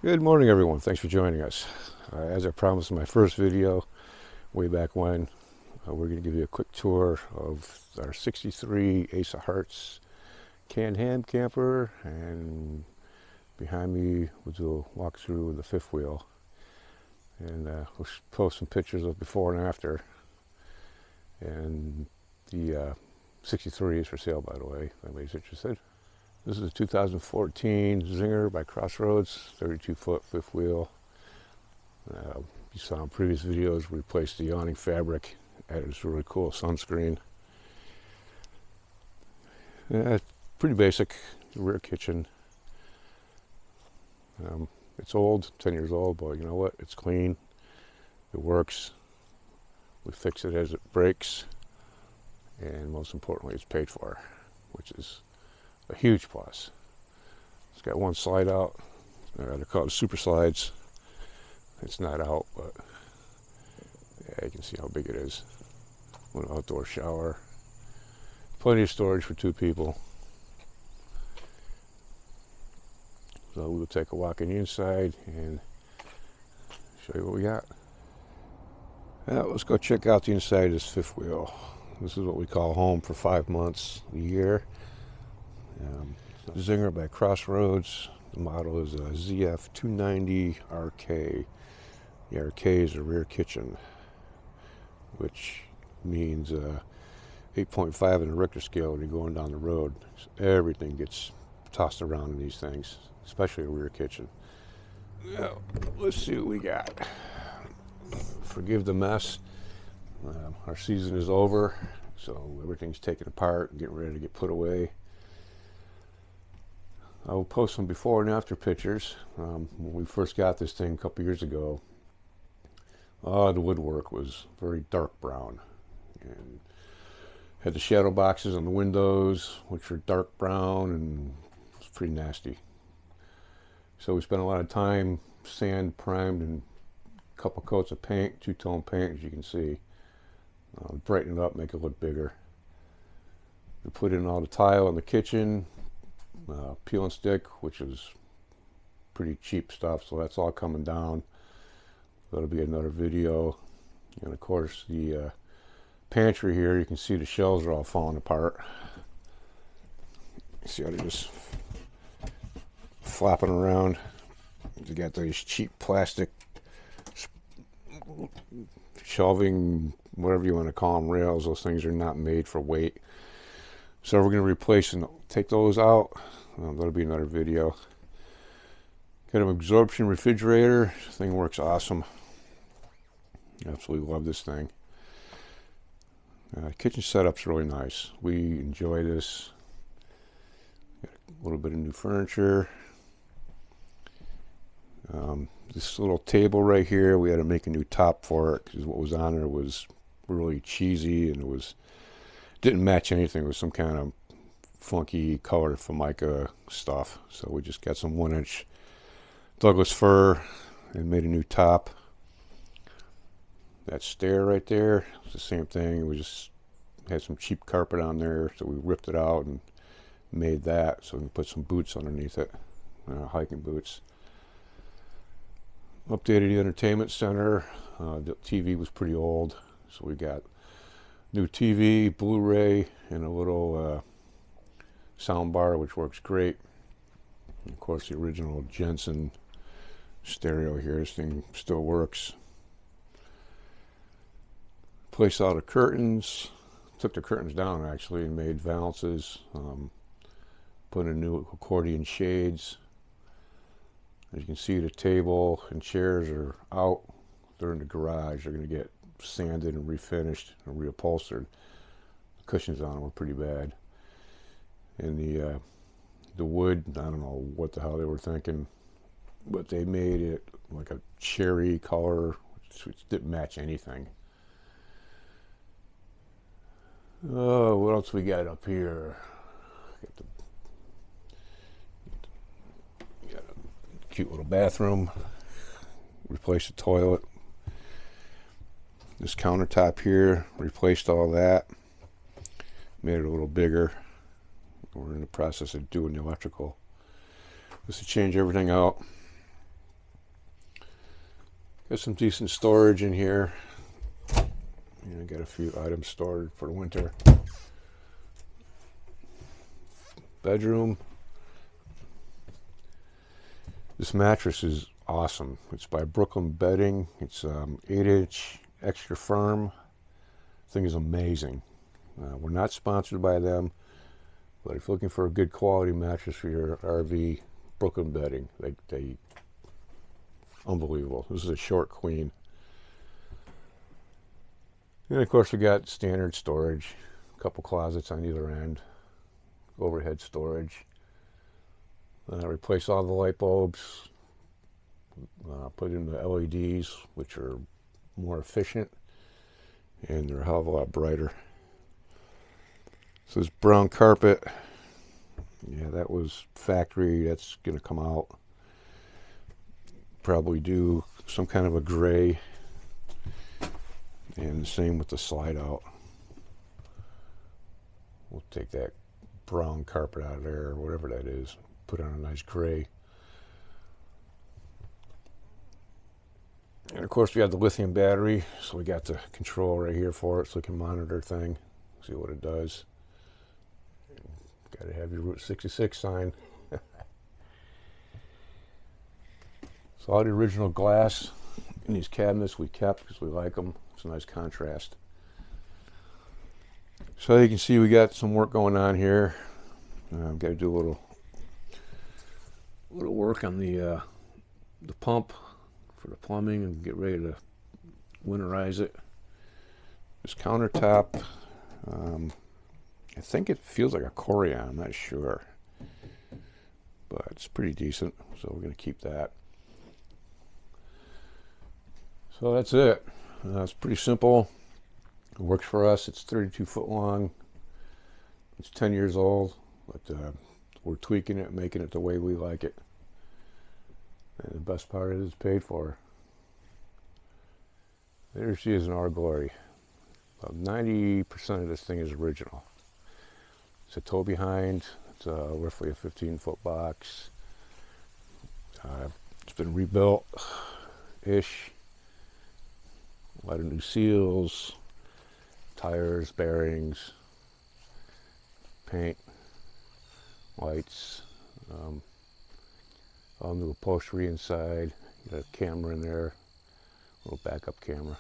Good morning, everyone. Thanks for joining us. As I promised in my first video way back when, we're going to give you a quick tour of our 63 Ace of Hearts Can-Ham camper, and behind me we'll do a walkthrough of the fifth wheel, and we'll post some pictures of before and after. And the 63 is for sale, by the way, if anybody's interested. This is a 2014 Zinger by Crossroads, 32-foot fifth wheel. You saw in previous videos, we replaced the awning fabric, added this really cool sunscreen. Pretty basic, rear kitchen. It's old, 10 years old, but you know what? It's clean, it works. We fix it as it breaks, and most importantly, it's paid for, which is a huge plus. It's got one slide out. They're called super slides. It's not out, but yeah, you can see how big it is. One outdoor shower. Plenty of storage for two people. So we'll take a walk on the inside and show you what we got. Now let's go check out the inside of this fifth wheel. This is what we call home for 5 months a year. Zinger by Crossroads. The model is a ZF290RK. The RK is a rear kitchen, which means 8.5 in the Richter scale when you're going down the road. So everything gets tossed around in these things, especially a rear kitchen. Now, let's see what we got. Forgive the mess. Our season is over, so everything's taken apart and getting ready to get put away. I will post some before and after pictures. When we first got this thing a couple years ago, the woodwork was very dark brown, and had the shadow boxes on the windows, which were dark brown, and it was pretty nasty. So we spent a lot of time sand primed and a couple coats of paint, two-tone paint, as you can see. Brighten it up, make it look bigger. We put in all the tile in the kitchen. Peel and stick, which is pretty cheap stuff, so that's all coming down. That'll be another video. And of course the pantry here, you can see the shelves are all falling apart. See how they're just flopping around. You got these cheap plastic shelving, whatever you want to call them, rails. Those things are not made for weight. So we're going to replace and take those out. That'll be another video. Got an absorption refrigerator. This thing works awesome. Absolutely love this thing. Kitchen setup's really nice. We enjoy this. Got a little bit of new furniture. This little table right here, we had to make a new top for it because what was on there was really cheesy, and it didn't match anything. It was some kind of funky colored Formica stuff. So we just got some 1-inch Douglas fir and made a new top. That stair right there, it's the same thing. We just had some cheap carpet on there, so we ripped it out and made that so we can put some boots underneath it, hiking boots. Updated the entertainment center. The TV was pretty old, so we got new TV, Blu-ray, and a little sound bar, which works great. And of course, the original Jensen stereo here. This thing still works. Placed all the curtains. Took the curtains down actually and made valances. Put in new accordion shades. As you can see, the table and chairs are out. They're in the garage. They're going to get sanded and refinished and reupholstered. The cushions on them were pretty bad. And the wood, I don't know what the hell they were thinking, but they made it like a cherry color, which didn't match anything. Oh, what else we got up here? Got a cute little bathroom. Replaced the toilet. This countertop here, replaced all that. Made it a little bigger. We're in the process of doing the electrical. Just to change everything out. Got some decent storage in here. And I got a few items stored for the winter. Bedroom. This mattress is awesome. It's by Brooklyn Bedding. It's 8-inch extra firm. Thing is amazing. We're not sponsored by them, but if you're looking for a good quality mattress for your RV, Brooklyn Bedding, they unbelievable. This is a short queen. And of course we got standard storage, a couple closets on either end, overhead storage. Replace all the light bulbs, put in the LEDs, which are more efficient, and they're a hell of a lot brighter. So this brown carpet, yeah, that was factory. That's going to come out. Probably do some kind of a gray, and the same with the slide out. We'll take that brown carpet out of there, or whatever that is, put on a nice gray. And of course we have the lithium battery, so we got the control right here for it, so we can monitor thing, see what it does. Got to have your Route 66 sign. So all the original glass in these cabinets we kept because we like them. It's a nice contrast. So you can see we got some work going on here. I've got to do a little work on the pump for the plumbing and get ready to winterize it. This countertop, I think it feels like a Corian, I'm not sure, but it's pretty decent, so we're going to keep that. So that's it. It's pretty simple. It works for us. It's 32 foot long. It's 10 years old, but we're tweaking it, making it the way we like it. And the best part is it's paid for. There she is in our glory. About 90% of this thing is original. It's a tow behind. It's roughly a 15-foot box. It's been rebuilt-ish. A lot of new seals, tires, bearings, paint, lights, all new upholstery inside. Got a camera in there, a little backup camera.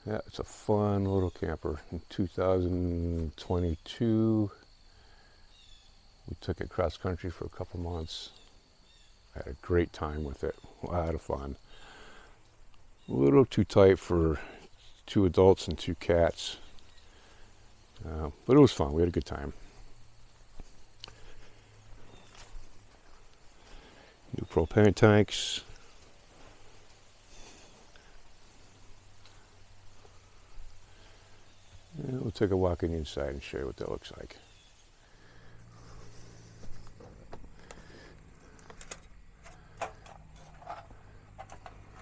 Yeah, it's a fun little camper. In 2022, we took it cross country for a couple months. I had a great time with it, a lot of fun. A little too tight for 2 adults and 2 cats, but it was fun. We had a good time. New propane tanks. And we'll take a walk in the inside and show you what that looks like.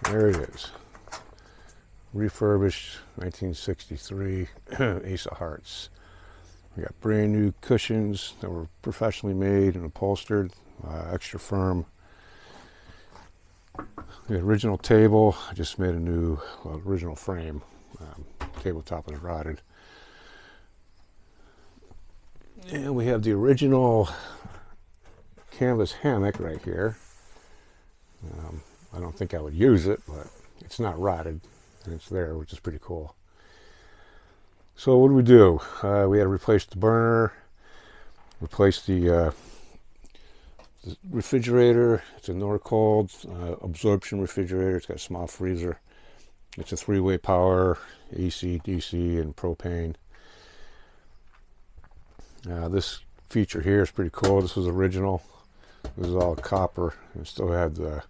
There it is. Refurbished 1963 Ace of Hearts. We got brand new cushions that were professionally made and upholstered, extra firm. The original table, I just made a new, original frame. Tabletop was rotted. And we have the original canvas hammock right here. I don't think I would use it, but it's not rotted. And it's there, which is pretty cool. So what do? We had to replace the burner, replace the refrigerator. It's a Norcold absorption refrigerator. It's got a small freezer. It's a 3-way power, AC, DC, and propane. This feature here is pretty cool. This was original. This is all copper. It still had the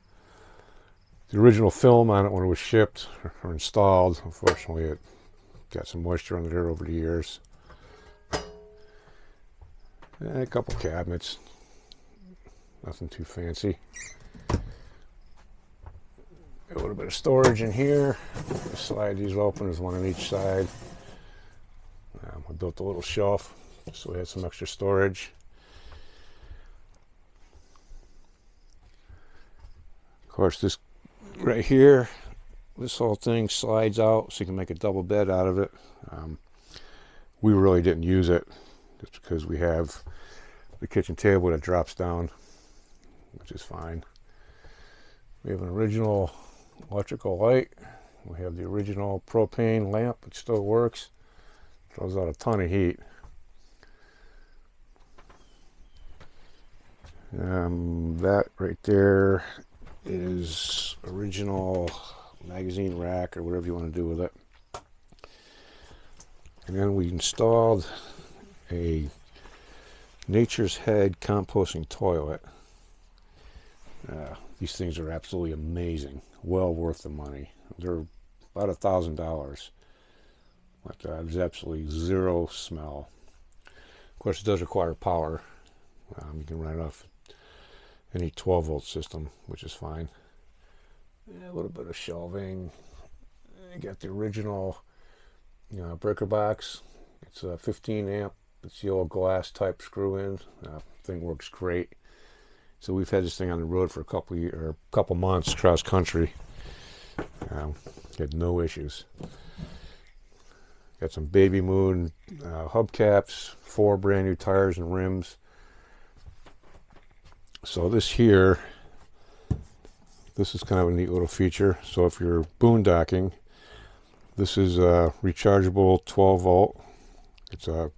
original film on it when it was shipped or installed. Unfortunately, it got some moisture under there over the years. And a couple cabinets. Nothing too fancy. A little bit of storage in here. Slide these open. There's one on each side. I built a little shelf so we had some extra storage. Of course, this right here, this whole thing slides out so you can make a double bed out of it. We really didn't use it just because we have the kitchen table that drops down, which is fine. We have an original electrical light. We have the original propane lamp. It still works. Throws out a ton of heat. That right there is original magazine rack or whatever you want to do with it. And then we installed a Nature's Head composting toilet. These things are absolutely amazing. Well worth the money. They're about $1,000. But there's absolutely zero smell. Of course, it does require power. You can run it off any 12-volt system, which is fine. A little bit of shelving. You got the original breaker box. It's a 15 amp. It's the old glass type screw-in. Thing works great. So we've had this thing on the road for a couple months, cross country. Had no issues. Got some Baby Moon hubcaps, 4 brand new tires and rims. So this here, this is kind of a neat little feature. So if you're boondocking, this is a rechargeable 12 volt. It's the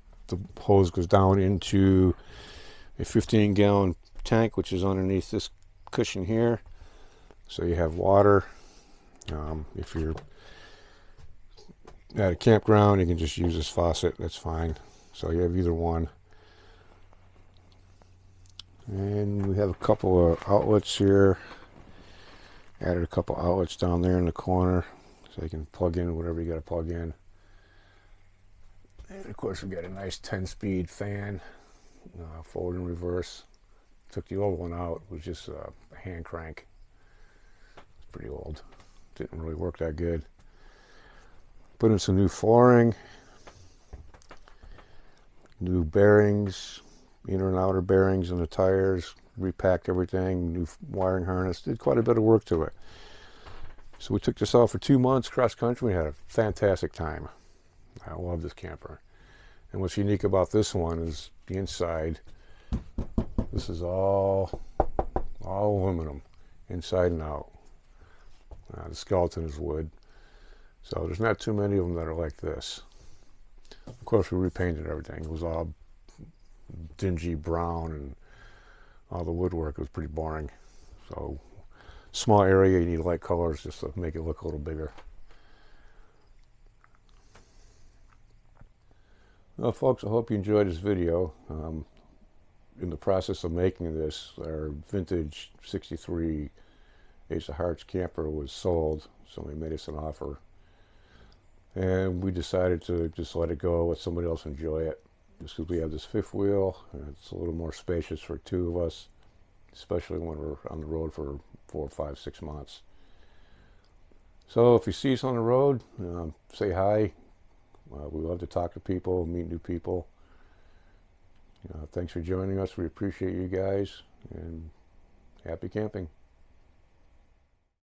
hose goes down into a 15-gallon tank, which is underneath this cushion here. So you have water. If you're at a campground, you can just use this faucet. That's fine. So you have either one. And we have a couple of outlets here. Added a couple outlets down there in the corner so you can plug in whatever you got to plug in. And of course we got a nice 10-speed fan, forward and reverse. Took the old one out. It was just a hand crank. It's pretty old. Didn't really work that good. Put in some new flooring, new bearings, inner and outer bearings on the tires, repacked everything, new wiring harness, did quite a bit of work to it. So we took this out for 2 months cross country. We had a fantastic time. I love this camper. And what's unique about this one is the inside. This is all aluminum, inside and out. The skeleton is wood. So there's not too many of them that are like this. Of course, we repainted everything. It was all dingy brown, and all the woodwork was pretty boring. So small area, you need light colors just to make it look a little bigger. Well, folks, I hope you enjoyed this video. In the process of making this, our vintage 63 Ace of Hearts camper was sold. Somebody made us an offer. And we decided to just let it go, let somebody else enjoy it. Just because we have this fifth wheel, and it's a little more spacious for 2 of us, especially when we're on the road for 4, 5, 6 months. So if you see us on the road, say hi. We love to talk to people, meet new people. Thanks for joining us. We appreciate you guys, and happy camping.